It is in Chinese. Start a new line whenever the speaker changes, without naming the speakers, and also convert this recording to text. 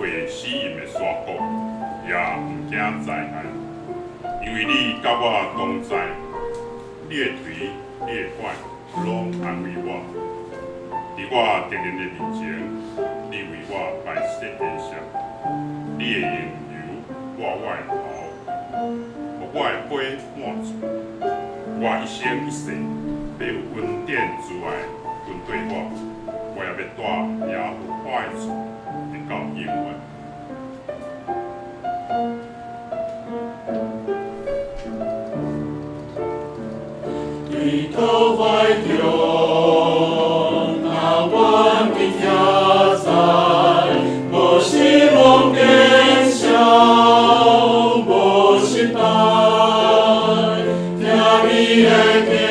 过死荫的山谷，也毋惊灾难，因为你甲我同在，你的腿、你的拐，拢安慰我。伫我敌人的面前，你为我摆设筵席，你的用油抹我的头，互我的杯满足。我一生一世要有恩典之爱跟对我也要带耶和华的主直到永远。
对头怀中，那阮的家在，无希望见笑，无失败，听你的。